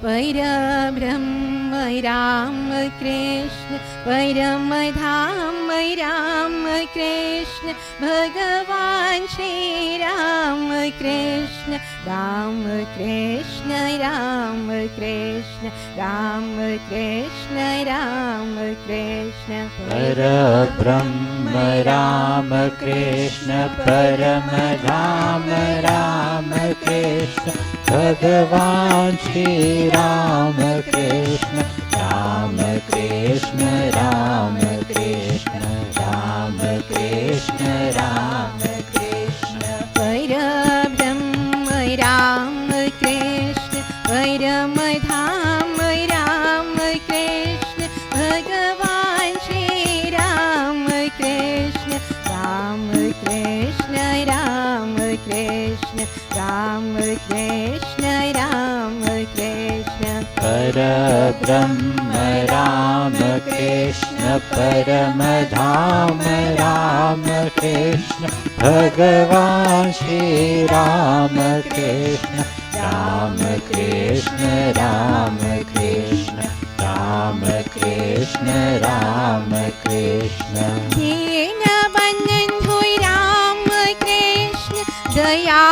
परब्रह्म राम कृष्ण परम धाम राम कृष्ण भगवान श्री राम कृष्ण राम कृष्ण राम कृष्ण राम कृष्ण राम कृष्ण परब्रह्म राम कृष्ण परम धाम राम कृष्ण भगवान श्री राम कृष्ण राम कृष्ण राम कृष्ण राम कृष्ण राम कृष्ण परब्रह्म राम कृष्ण परम धाम राम कृष्ण भगवान श्री राम कृष्ण राम कृष्ण राम कृष्ण राम कृष्ण राम कृष्ण परब्रह्म राम कृष्ण परम धाम राम कृष्ण भगवान श्री राम कृष्ण राम कृष्ण राम कृष्ण राम कृष्ण राम कृष्ण दीनबन्धु राम कृष्ण दया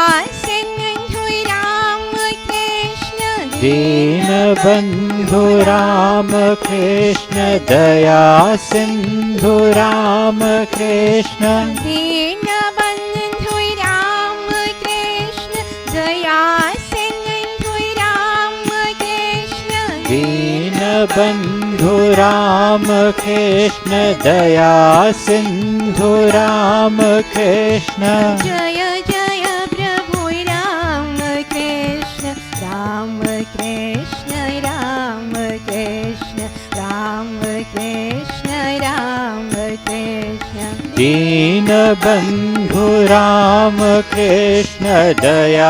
सिंधु राम कृष्ण दीनबन्धु राम कृष्ण दया सिंधु राम कृष्ण दीनबन्धु राम कृष्ण दया सिंधु राम कृष्ण दीनबन्धु राम कृष्ण दया सिंधु राम कृष्ण जय जय प्रभु राम कृष्ण राम कृष्ण राम कृष्ण राम कृष्ण राम कृष्ण दीनबन्धु राम कृष्ण दया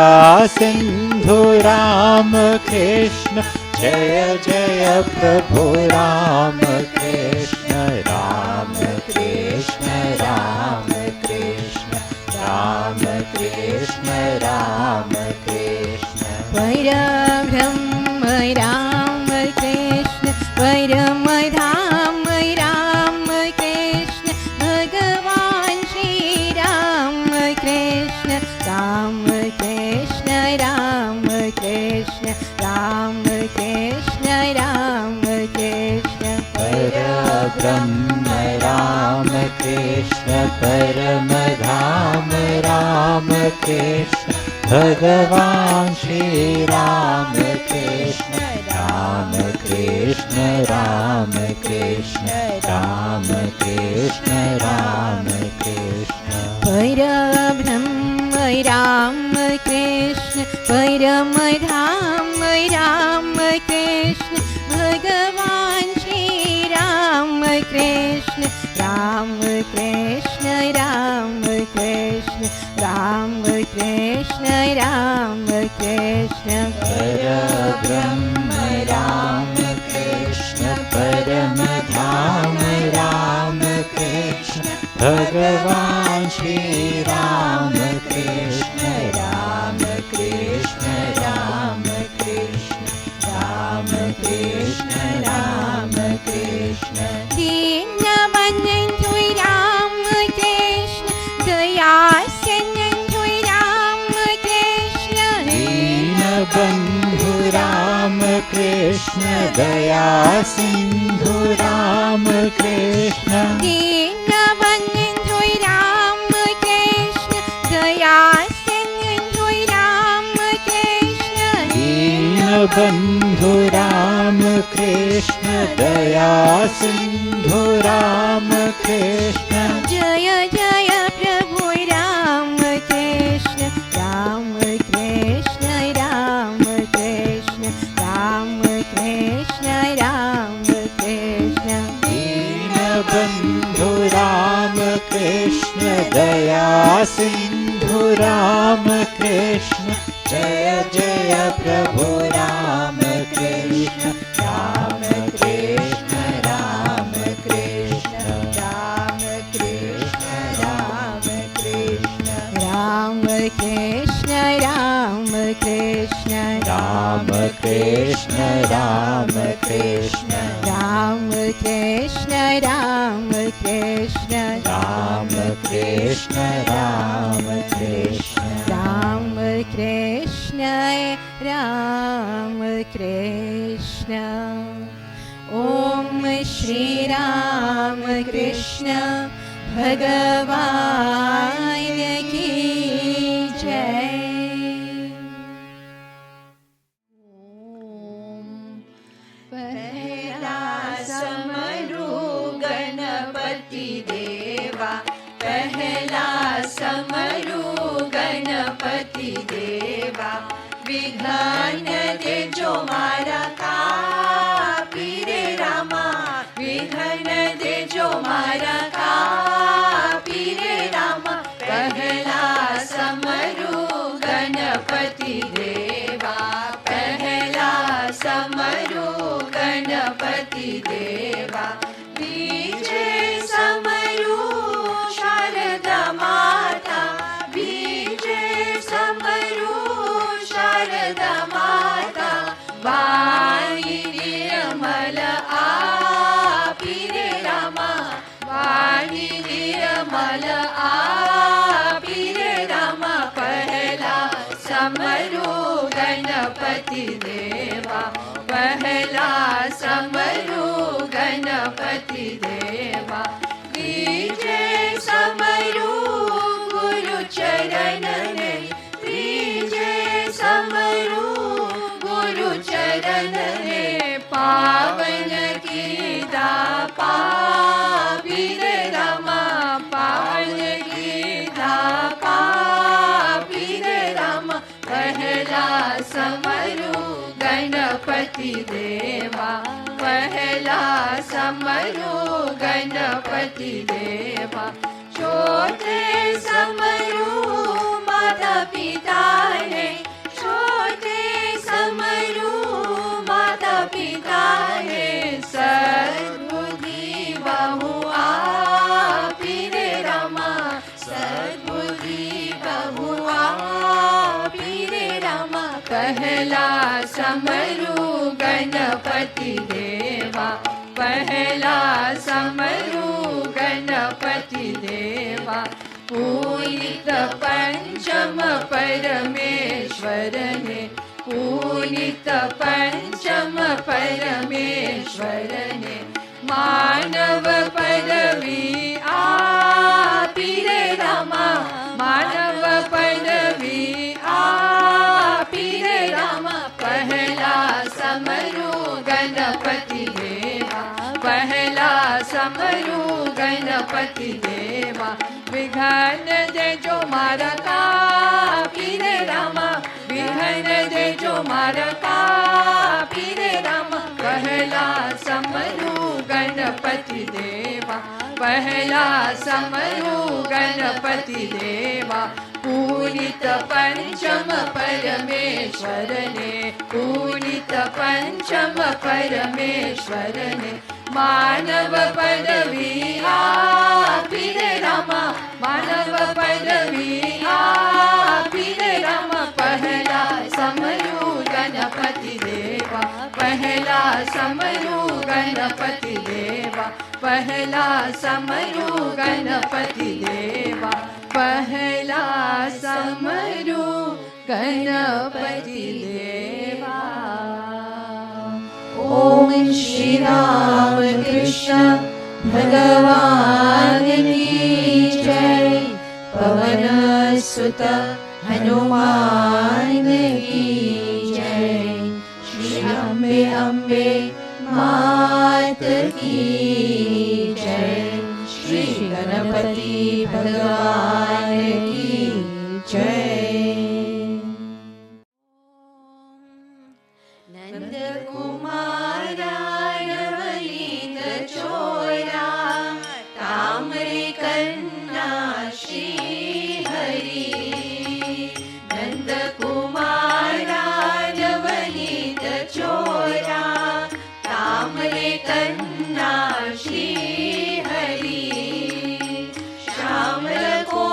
सिंधु राम कृष्ण जय जय प्रभु राम कृष्ण राम कृष्ण राम कृष्ण राम कृष्ण राम कृष्ण परब्रह्म राम कृष्ण परम धाम राम कृष्ण भगवान श्री राम कृष्ण राम कृष्ण राम कृष्ण राम कृष्ण राम कृष्ण परब्रह्म राम कृष्ण परम धाम राम कृष्ण भगवान श्री राम कृष्ण राम कृष्ण राम कृष्ण राम कृष्ण राम कृष्ण परब्रह्म राम कृष्ण परम धाम राम कृष्ण भगवान श्री राम कृष्ण राम कृष्ण राम कृष्ण राम कृष्ण राम कृष्ण परब्रह्म राम कृष्ण परम धाम राम कृष्ण भगवान श्री राम कृष्ण राम कृष्ण राम कृष्ण राम कृष्ण राम कृष्ण दीनबन्धु राम कृष्ण दया सिंधु राम कृष्ण दीनबन्धु राम कृष्ण दया सिंधु राम कृष्ण दीनबन्धु राम कृष्ण दया सिंधु राम कृष्ण दीनबन्धु राम कृष्ण दया सिंधु राम कृष्ण जय जय प्रभु राम कृष्ण राम कृष्ण राम कृष्ण राम कृष्ण राम कृष्ण दीनबन्धु राम कृष्ण दया सिंधु राम कृष्ण जय जय प्रभु राम कृष्ण राम कृष्ण राम कृष्ण राम कृष्ण राम कृष्ण राम कृष्ण राम कृष्ण राम कृष्ण राम कृष्ण राम कृष्ण राम कृष्ण राम कृष्ण राम कृष्ण राम कृष्ण राम कृष्ण ओम श्री राम कृष्ण भगवान की जय। पहला समरू गणपति देवा, पहला समरू गणपति देवा, विघ्न दे जो मारा का पीरे रामा, विघ्न दे जो मारा का पीरे रामा। पहला समरू गणपति देवा, पहला समरू गणपति देवा, बीजे समरू शारदा माता, बीजे समरू शारदा माता, वाणी निर्मल पीरे रामा, वाणी निर्मल पीरे रामा। पहला समरू गणपति देवा, पहला समरू गणपति देवा, बीजे समरू गुरु चरण में, बीजे समरू गुरु चरण में, पावन की दापा पीरे रामा, पावन की दापा पीरे रामा। पहला समरू गणपति देवा, पहला समरू गणपति देवा, छोटे समरू माता पिता है, छोटे समरू माता पिता है, सद्बुद्धि बहुआ पीरे रामा, सद्बुद्धि बहुआ पीरे रामा। पहला समरू गणपति देवा, पहला समरू गणपति देवा, पूजित पंचम परमेश्वर ने, पूजित पंचम परमेश्वर ने, मानव पदवी पीरे रामा, मानव पदवी पीरे रामा। पहला समरू गणपति देवा, पहला समरू गणपति देवा, विघ्न दे जो मारा का पीरे रामा, विघ्न दे जो मारा का पीरे रामा। पहला समरू गणपति देवा, पहला समरू गणपति देवा, पूजित पंचम परमेश्वर ने, पूजित पंचम परमेश्वर ने, मानव पदवी पीरे रामा, मानव पदवी पीरे रामा। पहला समरू गणपति देवा, पहला समरू गणपति देवा, पहला समरू गणपति देवा, पहला समरू गणपति देवा। ओम श्री राम कृष्ण भगवान की जय, पवन सुत हनुमान की जय, श्री अम्बे अम्बे मात की जय, श्री गणपति भगवान की जय। नंदकुमारा नवनीत चोरा, तामरे कन्ना श्री हरि, नंदकुमारा नवनीत चोरा, तामरे कन्ना श्री हरि, श्यामल को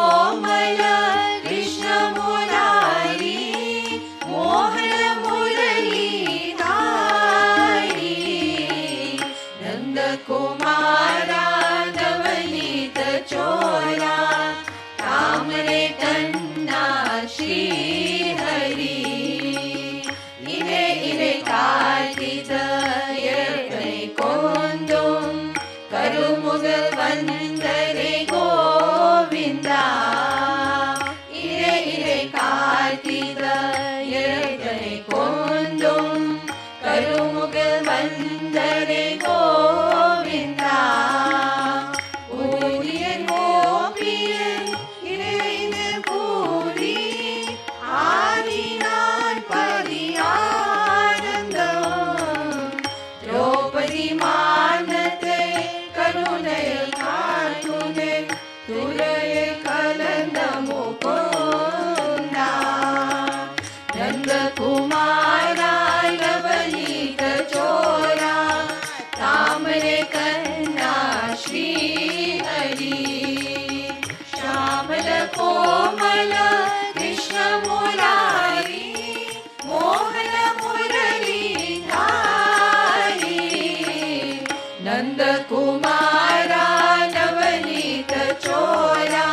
तुरये कलंद मुकुंदा नंदकुमारा नवनीत चोरा तामरे कन्ना श्री हरि श्यामल कोमल कृष्ण मुरारी मोहन मुरली धारी नंदकुमारा नवनीत चोरा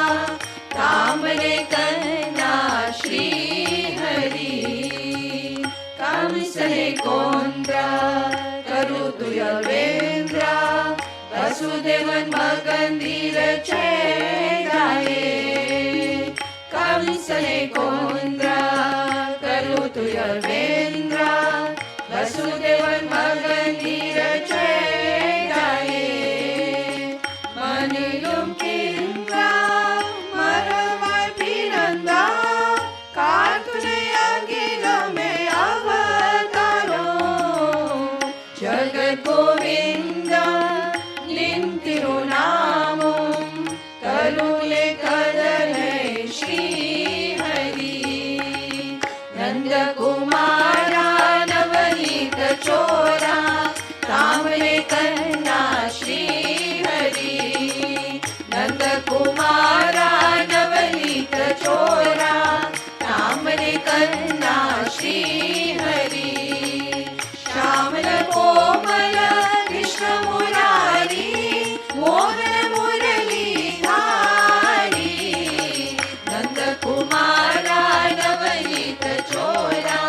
तामरे कन्ना श्री हरि कंसने कोंद्रा करुतुय वेंद्रा वसुदेवन मगंधीर चेदाये कंसने कोंद्रा करुतुय वेंद्रा वसुदेवन मगंधीर चेदाये मनिलुम किंद्रा मरवाभिनंदा कार्तुने अगिल में अवतारो जगत गोविंद निंतिरुनामो करुले कदले श्री हरि नंदकुमारा नवनीत चोरा तामरे कन्ना श्री हरि नंदकुमारा नवनीत चोरा तामरे कन्ना श्री हरि श्यामल कोमल कृष्ण मुरारी मोहन मुरली धारी नंदकुमारा नवनीत चोरा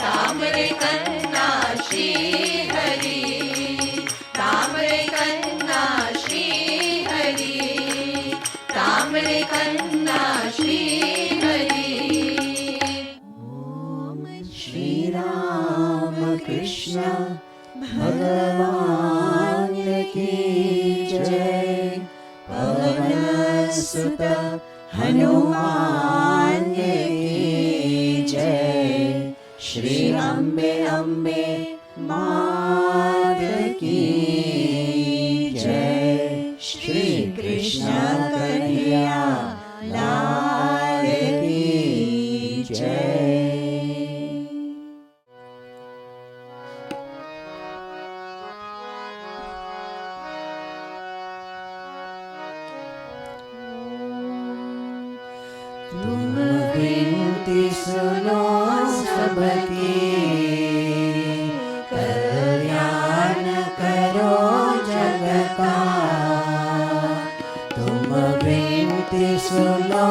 तामरे कन्ना श्री हरि तामरे कन्ना श्री हरि तामरे कन्ना श्री हरि श्री राम कृष्ण भगवान की जय पवन सुत हनुमान की जय श्री अम्बे अम्बे मात की जय श्री कृष्ण कन्हैया लाल की जय। तुम विनती सुनो सबकी कल्याण करो जग का तुम विनती सुनो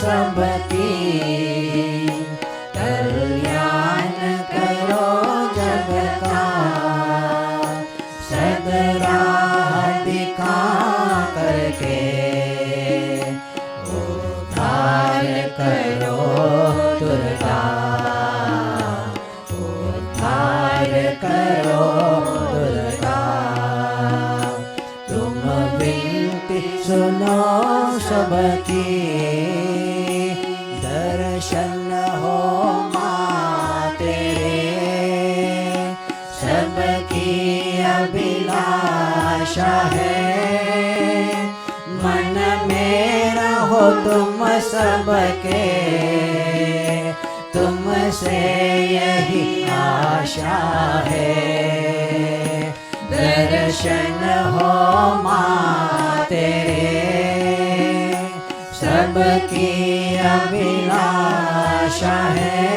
सबकी कल्याण करो जग का सदरा दिखा करके करो दुर्गा उद्धार करो दुर्गा तुम विनती सुनो सबकी दर्शन हो माँ तेरे सबकी अभिलाषा है मन में रहो तुम सबके तुमसे यही आशा है दर्शन हो माँ तेरे सबकी अभिलाषा है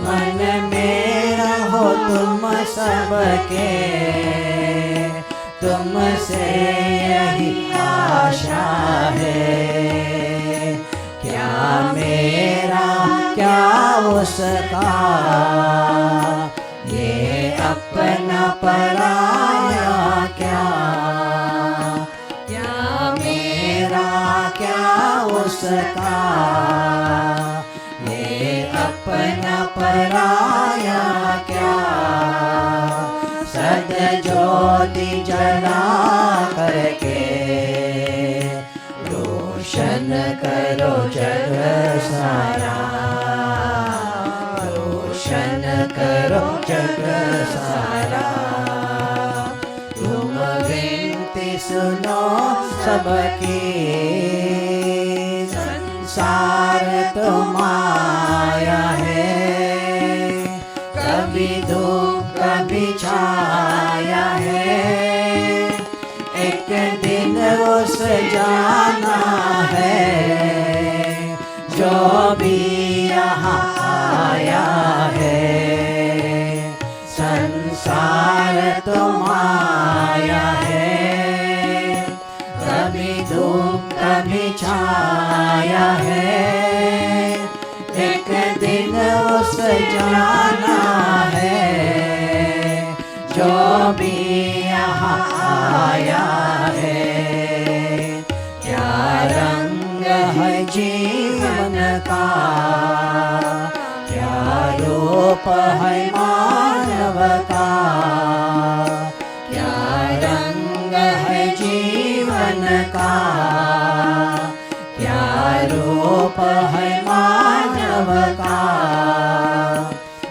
मन में रहो तुम सबके तुमसे यही आशा है क्या मेरा क्या उसका ये अपना पराया क्या क्या मेरा क्या उसका ये अपना पराया क्या सद ज्योति जला करके रोशन करो जग सारा रोशन करो जग सारा तुम विनती सुनो सबकी संसार तो माया है कभी धूप कभी छाया है एक दिन उस जाना है जो भी यहाँ आया है संसार तो माया है कभी धूप कभी छाया है एक दिन उस जाना है जो भी यहाँ आया है क्या रंग है जीवन का क्या रूप है मानव का क्या रंग है जीवन का क्या रूप है मानव का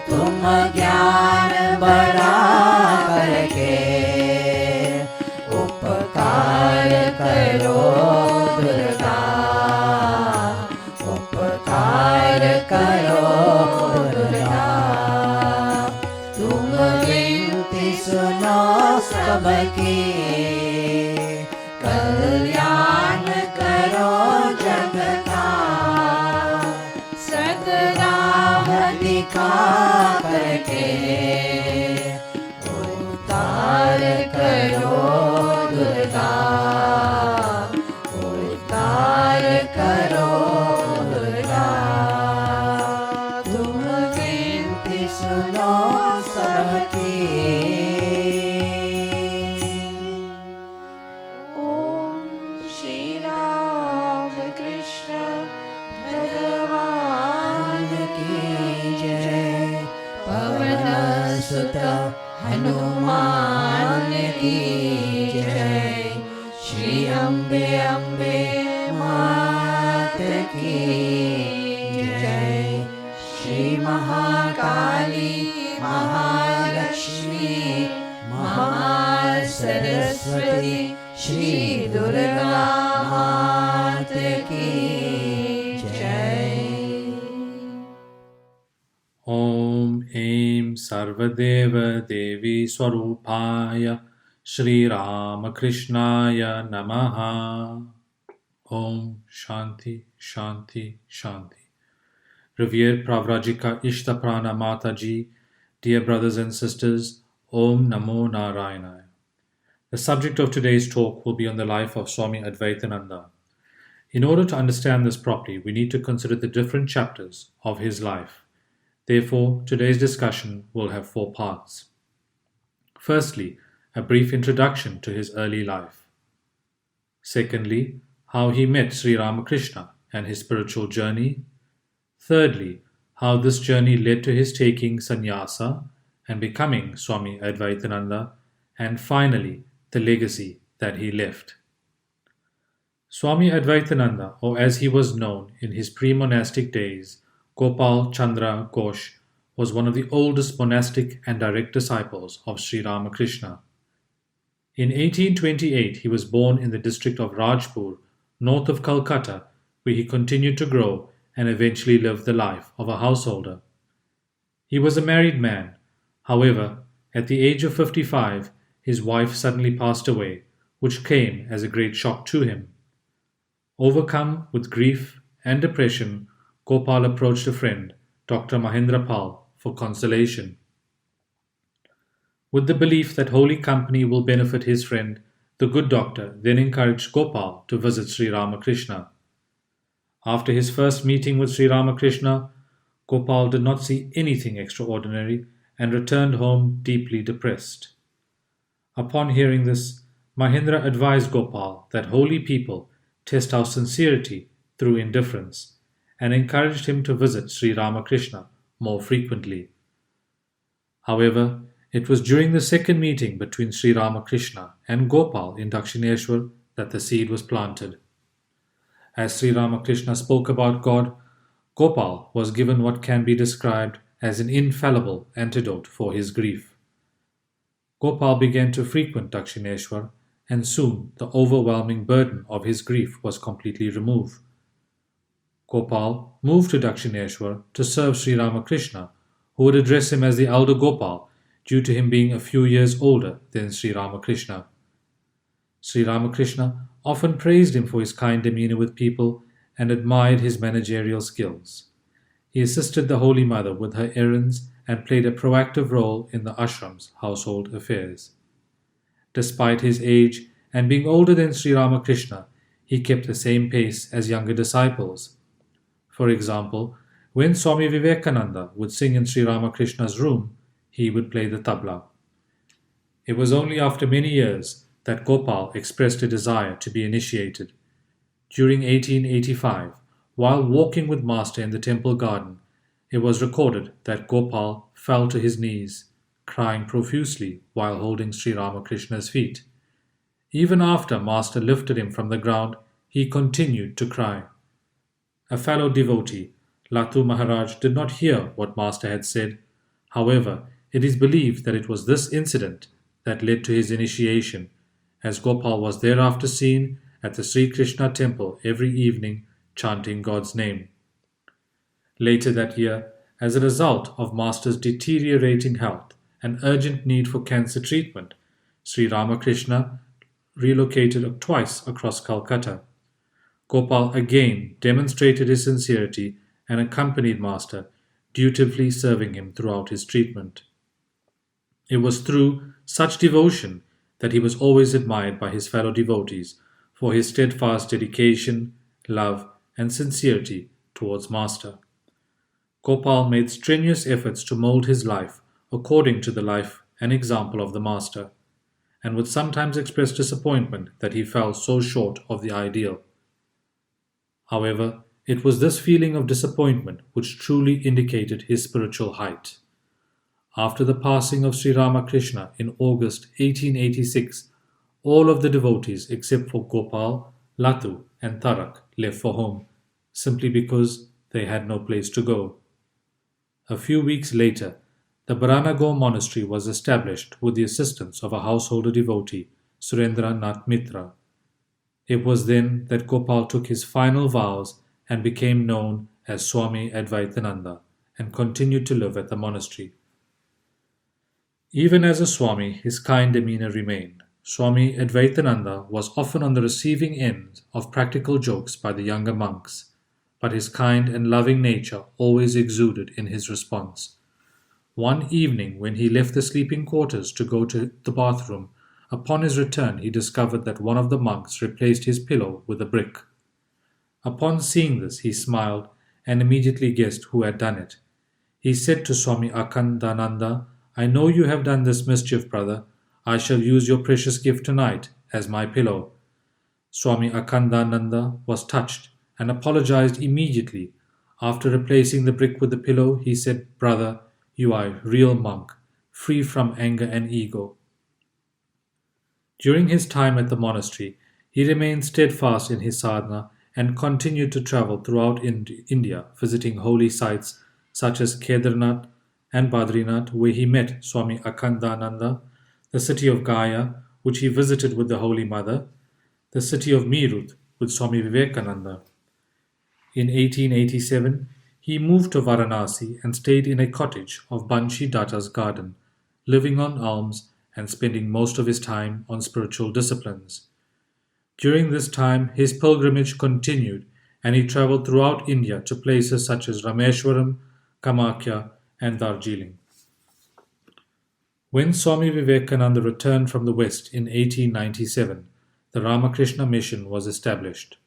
तुम ज्ञान बड़ा करके उपकार करो दुर्गा उपकार करो दुर्गा तुम विनती सुनो सबकी कल्याण करो जग का सदराह दिखा करके उद्धार करो दुर्गा उद्धार करो दुर्गा तुम विनती सुनो सबकी ओम श्री राम कृष्ण भगवान की जय पवन सुत हनुमान की जय श्री अम्बे अम्बे मात की जय श्री महाकाली महालक्ष्मी महासरस्वती श्री दुर्गा मात की जय ॐ ऐं सर्वदेव देवी स्वरूपाय श्रीरामकृष्णाय नमः ॐ शांति शांति शांति. Revered Pravrajika Ishta Prana Mataji, dear brothers and sisters, Om Namo Narayana. The subject of today's talk will be on the life of Swami Advaitananda. In order to understand this properly, we need to consider the different chapters of his life. Therefore, today's discussion will have 4 parts. Firstly, a brief introduction to his early life. Secondly, how he met Sri Ramakrishna and his spiritual journey. Thirdly, how this journey led to his taking sannyasa and becoming Swami Advaitananda. And finally, the legacy that he left. Swami Advaitananda, or as he was known in his pre-monastic days, Gopal Chandra Ghosh, was one of the oldest monastic and direct disciples of Sri Ramakrishna. In 1828, he was born in the district of Rajpur, north of Calcutta, where he continued to grow and eventually lived the life of a householder. He was a married man. However, at the age of 55, his wife suddenly passed away, which came as a great shock to him. Overcome with grief and depression, Gopal approached a friend, Dr. Mahendra Pal, for consolation. With the belief that holy company will benefit his friend, the good doctor then encouraged Gopal to visit Sri Ramakrishna. After his first meeting with Sri Ramakrishna, Gopal did not see anything extraordinary and returned home deeply depressed. Upon hearing this, Mahendra advised Gopal that holy people test our sincerity through indifference and encouraged him to visit Sri Ramakrishna more frequently. However, it was during the second meeting between Sri Ramakrishna and Gopal in Dakshineshwar that the seed was planted. As Sri Ramakrishna spoke about God, Gopal was given what can be described as an infallible antidote for his grief. Gopal began to frequent Dakshineshwar and soon the overwhelming burden of his grief was completely removed. Gopal moved to Dakshineshwar to serve Sri Ramakrishna, who would address him as the elder Gopal due to him being a few years older than Sri Ramakrishna. Sri Ramakrishna often praised him for his kind demeanor with people and admired his managerial skills. He assisted the Holy Mother with her errands and played a proactive role in the ashram's household affairs. Despite his age and being older than Sri Ramakrishna, he kept the same pace as younger disciples. For example, when Swami Vivekananda would sing in Sri Ramakrishna's room, he would play the tabla. It was only after many years that Gopal expressed a desire to be initiated. During 1885, while walking with Master in the temple garden, it was recorded that Gopal fell to his knees, crying profusely while holding Sri Ramakrishna's feet. Even after Master lifted him from the ground, he continued to cry. A fellow devotee, Latu Maharaj, did not hear what Master had said. However, it is believed that it was this incident that led to his initiation, as Gopal was thereafter seen at the Sri Krishna temple every evening chanting God's name. Later that year, as a result of Master's deteriorating health and urgent need for cancer treatment, Sri Ramakrishna relocated twice across Calcutta. Gopal again demonstrated his sincerity and accompanied Master, dutifully serving him throughout his treatment. It was through such devotion that he was always admired by his fellow devotees for his steadfast dedication, love, and sincerity towards Master. Gopal made strenuous efforts to mold his life according to the life and example of the Master, and would sometimes express disappointment that he fell so short of the ideal. However, it was this feeling of disappointment which truly indicated his spiritual height. After the passing of Sri Ramakrishna in August 1886, all of the devotees except for Gopal, Latu, and Tarak left for home, simply because they had no place to go. A few weeks later, the Baranago monastery was established with the assistance of a householder devotee, Surendra Nath Mitra. It was then that Gopal took his final vows and became known as Swami Advaitananda and continued to live at the monastery. Even as a Swami, his kind demeanor remained. Swami Advaitananda was often on the receiving end of practical jokes by the younger monks, but his kind and loving nature always exuded in his response. One evening, when he left the sleeping quarters to go to the bathroom, upon his return he discovered that one of the monks replaced his pillow with a brick. Upon seeing this, he smiled and immediately guessed who had done it. He said to Swami Akhandananda, "I know you have done this mischief, brother. I shall use your precious gift tonight as my pillow." Swami Akhandananda was touched and apologized immediately. After replacing the brick with the pillow, he said, "Brother, you are a real monk, free from anger and ego." During his time at the monastery, he remained steadfast in his sadhana and continued to travel throughout India, visiting holy sites such as Kedarnath and Badrinath, where he met Swami Akhandananda, the city of Gaya, which he visited with the Holy Mother, the city of Meerut with Swami Vivekananda. In 1887, he moved to Varanasi and stayed in a cottage of Banshi Datta's garden, living on alms and spending most of his time on spiritual disciplines. During this time, his pilgrimage continued, and he travelled throughout India to places such as Rameshwaram, Kamakhya, and Darjeeling. When Swami Vivekananda returned from the West in 1897, the Ramakrishna mission was established.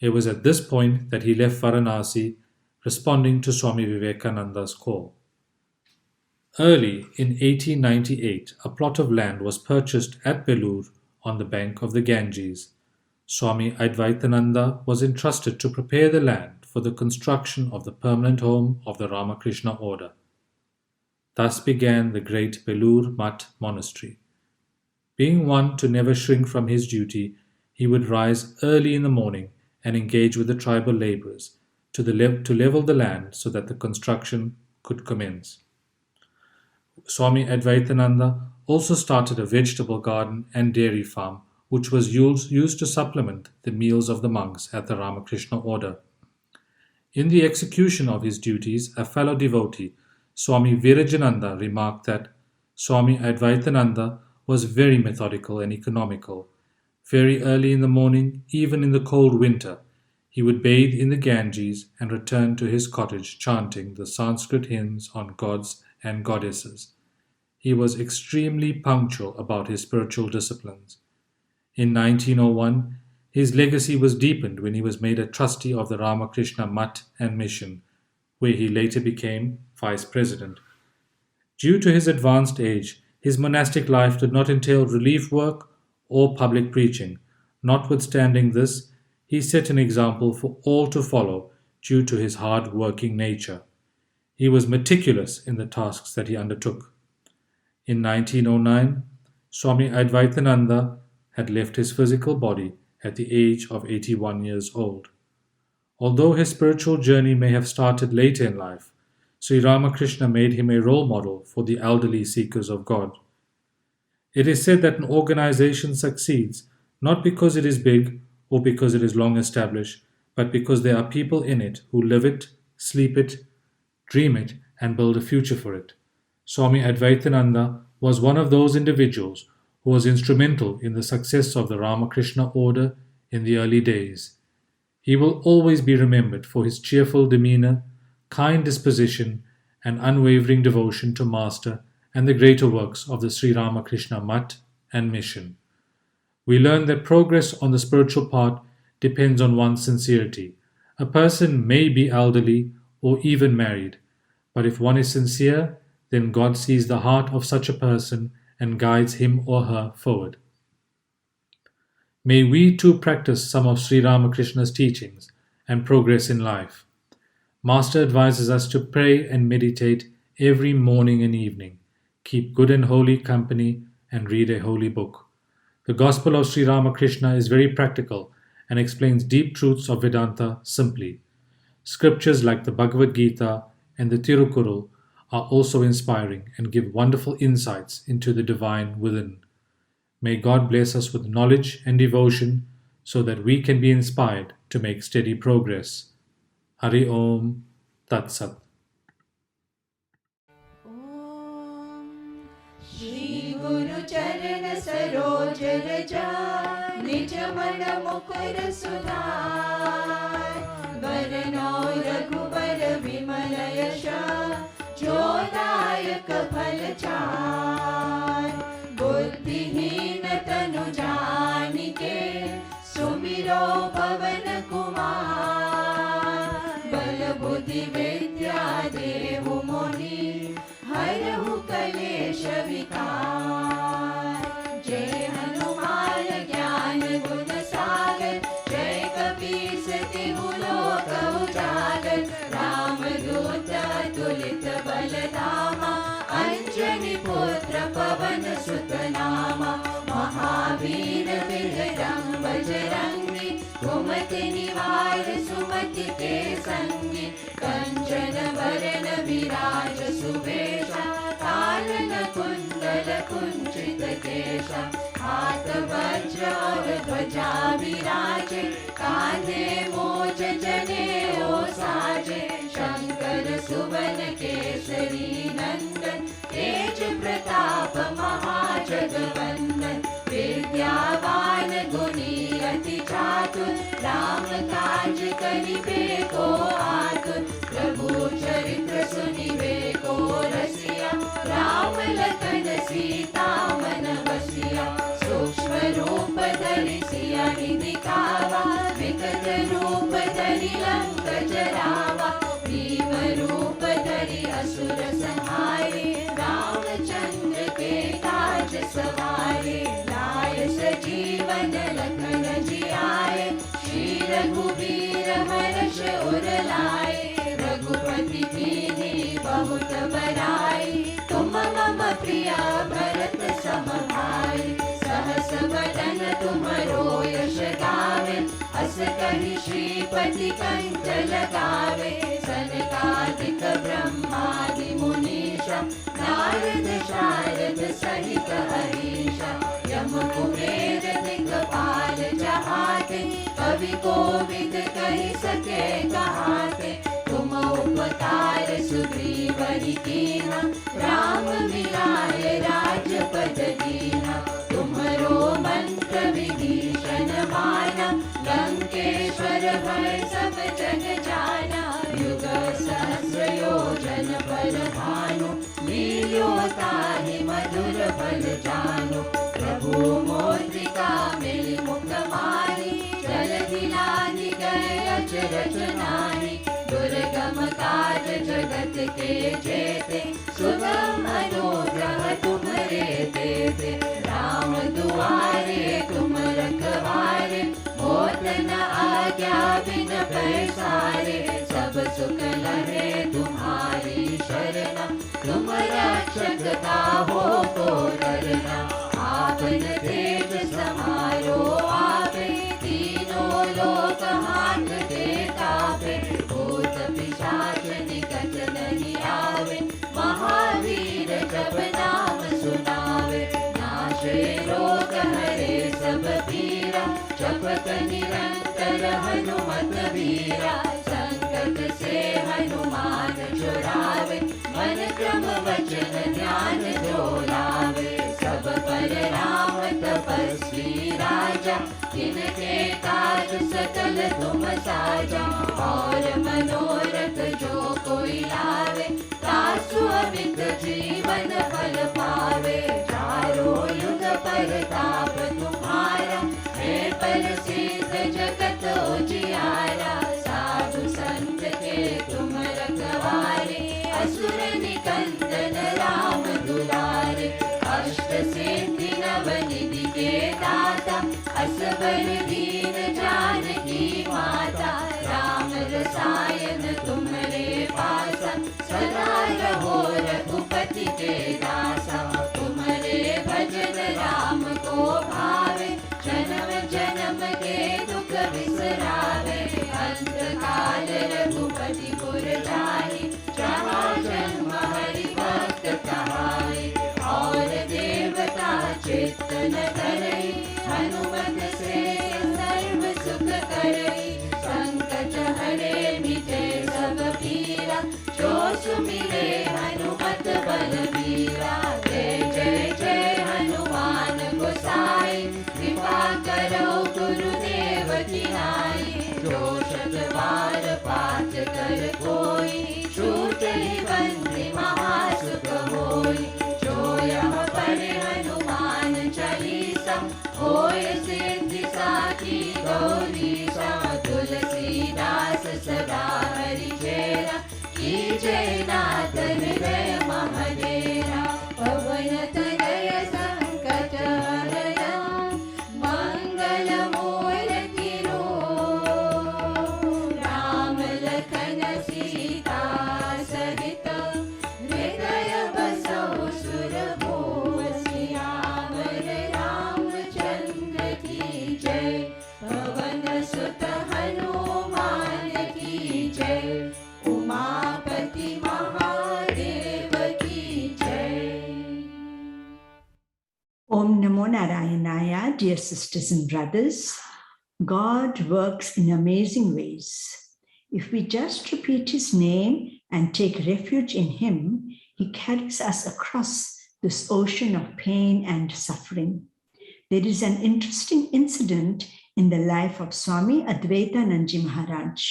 It was at this point that he left Varanasi, responding to Swami Vivekananda's call. Early in 1898, a plot of land was purchased at Belur on the bank of the Ganges. Swami Advaitananda was entrusted to prepare the land for the construction of the permanent home of the Ramakrishna order. Thus began the great Belur Math monastery. Being one to never shrink from his duty, he would rise early in the morning and engage with the tribal labourers to level the land so that the construction could commence. Swami Advaitananda also started a vegetable garden and dairy farm which was used to supplement the meals of the monks at the Ramakrishna order. In the execution of his duties, a fellow devotee, Swami Virajananda, remarked that Swami Advaitananda was very methodical and economical. Very early in the morning, even in the cold winter, he would bathe in the Ganges and return to his cottage chanting the Sanskrit hymns on gods and goddesses. He was extremely punctual about his spiritual disciplines. In 1901, his legacy was deepened when he was made a trustee of the Ramakrishna Mutt and Mission, where he later became vice president. Due to his advanced age, his monastic life did not entail relief work or public preaching. Notwithstanding this, he set an example for all to follow due to his hard-working nature. He was meticulous in the tasks that he undertook. In 1909, Swami Advaitananda had left his physical body at the age of 81 years old. Although his spiritual journey may have started later in life, Sri Ramakrishna made him a role model for the elderly seekers of God. It is said that an organization succeeds not because it is big or because it is long established, but because there are people in it who live it, sleep it, dream it, and build a future for it. Swami Advaitananda was one of those individuals who was instrumental in the success of the Ramakrishna order in the early days. He will always be remembered for his cheerful demeanor, kind disposition, and unwavering devotion to Master and the greater works of the Sri Ramakrishna Mutt and Mission. We learn that progress on the spiritual path depends on one's sincerity. A person may be elderly or even married, but if one is sincere, then God sees the heart of such a person and guides him or her forward. May we too practice some of Sri Ramakrishna's teachings and progress in life. Master advises us to pray and meditate every morning and evening, keep good and holy company, and read a holy book. The Gospel of Sri Ramakrishna is very practical and explains deep truths of Vedanta simply. Scriptures like the Bhagavad Gita and the Tirukkural are also inspiring and give wonderful insights into the divine within. May God bless us with knowledge and devotion so that we can be inspired to make steady progress. Hari Om Tat Sat. Shri Guru Charan Saroj Raja Nij Man Mukur Sudhar Varano Raghubar Vimal Yasha Jodayak Phal Char Buddhihin Tanu Janike Sumiro Pavan Kumar Bal Buddhi Vidya Devu Moni Harahu Kamalesh Vikar Jai Hanuman Gyan Gun Sagar Jai Kapis Tihu Lok Ujagar Ram Dutta Tulit Baladama Anjani Putra Pavan Sutanama Mahavir Viharam Bajrangi Kumati Nivar Sumati Ke Sangi Kanchana Varana Viraj Subesha Talana Kundala Kunchita Kesha Hata Vajra Dhwaja Viraje Kandhe Moja Jane O Saje Shankar Suvan Kesari Nandan Tej Pratap Mahajagvandan Vidyavan Guni Ati Chatur Ram Kaj Karibe Ko Atur Prabhu Charitra Sunive Ko Rasiya Ram Lakhan Sita Manavasiya Sukshma Rupa Dhari Siya Nidikava Vikat Rupa Dhari Lanka Jarava Bhima Rupa Dhari Asura Sanhare Ramachandra Ke Kaj Savare Laya Sajivan Lakhan Ji Aaye Shri Raghubir Harsh Urlaye Raghupati Dini Bahut Barai Tum Mama Priya Bharat Samabhai Sahas Vadan Tumharo Yash Gave As Kahi Shripati Kant Lagave Sanakadik Brahmadi Munisha Narad Sharad Sahita Harisha Yam Kuber Dik कहाते, कवि कोविद कही सके कहाते। तुम उपकार सुग्रीव ही कीन्हा, राम मिलाए राजपद दीन्हा। तुम्हरो मंत्र विभीषण माना, लंकेश्वर भय सब जग जाना। युग सहस्र योजन पर भानु, लील्यो ताहि मधुर फल जानु। प्रभु मोद्रिका मिलि मुख माहि, जलधि लांघि गए अचरज नाहि। दुर्गम काज जगत के जेते, सुगम अनुग्रह तुम्हरे तेते। राम दुआरे तुम रखवारे, होत न आज्ञा बिन पैसारे। सब सुख लहे तुम्हारी शरणा, तुम रक्षक काहो को डरना। आपन तेज समारो आपे, तीनों लोक हाथ दे कापे। भूत पिशाच निकट नहीं आवे, महावीर जप नाम सुनावे। नाशे रोग हरे सब पीरा, जपत निरंतर हनुमत वीरा। संकट से हनुमान छुड़ावे, मन क्रम वचन ध्यान जो लावे। सब पर राम तपस्वी राजा, तिनके काज सकल तुम साजा। और मनोरथ जो कोई लावे, तासु अमित जीवन फल पावे। चारों युग परताप तुम्हारा, है पर सिद्ध जगत उजियारा। साधु संत के तुम रखवारे, असुर निकंदन राम दुलारे। अष्ट सिद्धि नवनिधि के दाता, असबर दीन जानकी माता। राम रसायन तुम्हारे पासा, सदा रहो रघुपति के दासा। तुम्हारे भजन राम को भावे, जन्म जन्म के दुख बिसरावे। अंत काल रघुपति पुर जाहि, जहाँ जन्म हरि भक्त कहाई। और देवता चित्त न धरई, हनुमत से सर्व सुख करई। संकट हरे मिटे सब पीरा, जो सुमिरे हनुमत बलबीरा। जय जय जय हनुमान गोसाई, कृपा करो गुरुदेव की नाई। जो शत बार पाठ कर कोई, छूटे बंदी महासुख होई। जो यह पढ़े हनुमान चालीसा, होय सिद्धि साखी गौरीसा। तुलसीदास सदा हरि चेरा, कीजय नाथ हृदय महडेरा। पवन तनय संकट हरणं, मंगल मूर्ति रूप। राम लखन सीता सहित, हृदय बसौ सुरभूप। सियावर रामचंद्र की जय, पवन सुत हनुमान की जय। उमापति महादेव की जय। Om Namo Narayanaya, dear sisters and brothers. God works in amazing ways. If we just repeat his name and take refuge in him, he carries us across this ocean of pain and suffering. There is an interesting incident in the life of Swami Advaitananda Maharaj.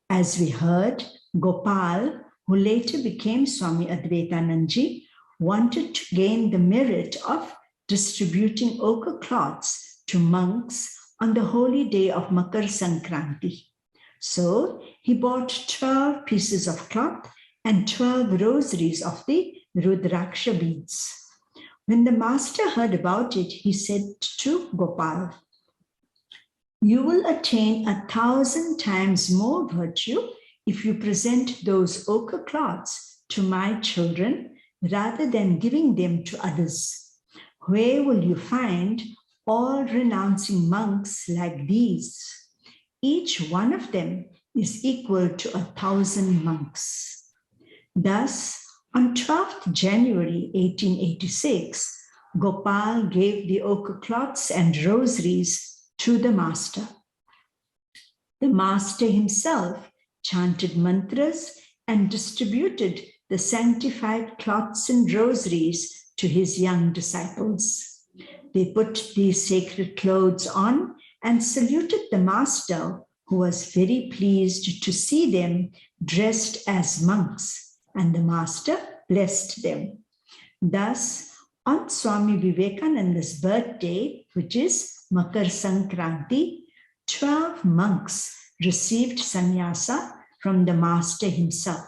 As we heard, Gopal, who later became Swami Advaitananda, wanted to gain the merit of distributing ochre cloths to monks on the holy day of Makar Sankranti. So he bought 12 pieces of cloth and 12 rosaries of the Rudraksha beads. When the master heard about it, he said to Gopal, "You will attain 1,000 times more virtue if you present those ochre cloths to my children rather than giving them to others. Where will you find all renouncing monks like these? Each one of them is equal to 1,000 monks." Thus, on 12th January 1886, Gopal gave the ochre cloths and rosaries to the master. The master himself chanted mantras and distributed the sanctified cloths and rosaries to his young disciples. They put these sacred clothes on and saluted the master, who was very pleased to see them dressed as monks, and the master blessed them. Thus, on Swami Vivekananda's birthday, which is Makar Sankranti, 12 monks received sannyasa from the master himself.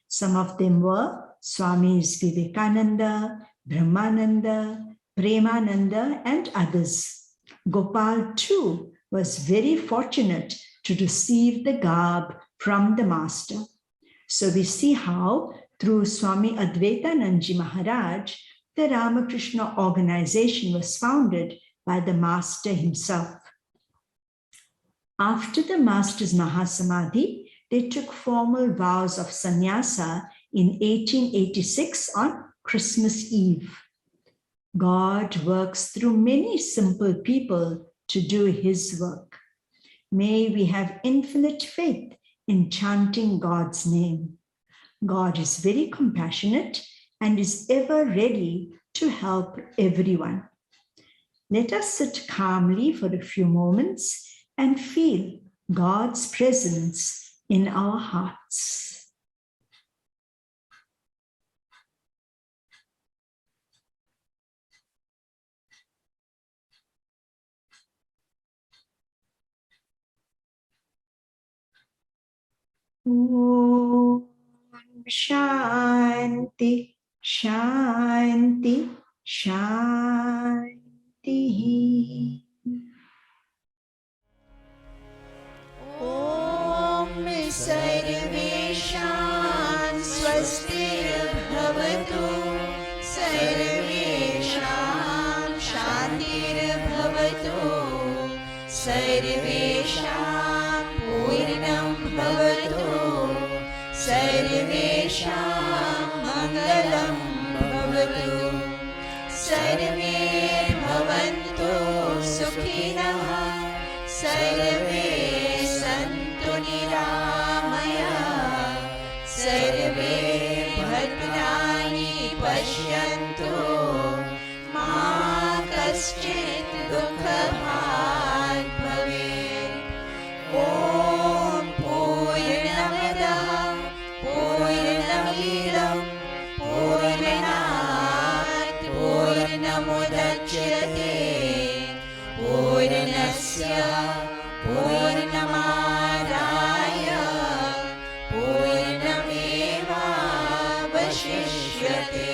Some of them were Swamis Vivekananda, Brahmananda, Premananda, and others. Gopal too was very fortunate to receive the garb from the master. So we see how through Swami Advaitananda Maharaj, the Ramakrishna organization was founded by the master himself. After the master's Mahasamadhi, they took formal vows of sannyasa in 1886 on Christmas Eve. God works through many simple people to do his work. May we have infinite faith in chanting God's name. God is very compassionate and is ever ready to help everyone. Let us sit calmly for a few moments and feel God's presence in our hearts. Om Shanti, Shanti, Shanti. ॐ सर्वेषां स्वस्तिर्भवतु सर्वेषां शान्तिर्भवतु सर्वेषां पूर्णं भवतु सर्वेषां मङ्गलं भवतु सर्वे भवन्तु सुखिनः सर्वे सन्तु निरामयाः सर्वे भद्राणि पश्यन्तु मा कश्चित् दुःखभाग् भवेत् ॐ पूर्णमदः पूर्णमिदं पूर्णात् पूर्णमुदच्यते पूर्णस्य पूर्णमादाय पूर्णमेवावशिष्यते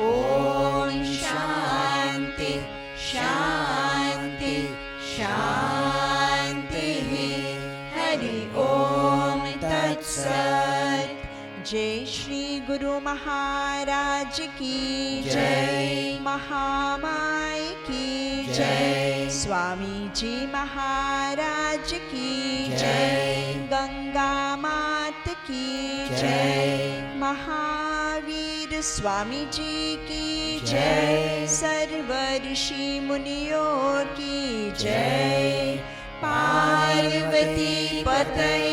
ॐ शान्ति शान्ति शान्तिः हरि ॐ तत्सत् जय श्री गुरु महाराज की जय महामाय की जय स्वामी जी महाराज की जय गंगा मात की जय महावीर स्वामी जी की जय सर्व ऋषि मुनियों की जय पार्वती पतये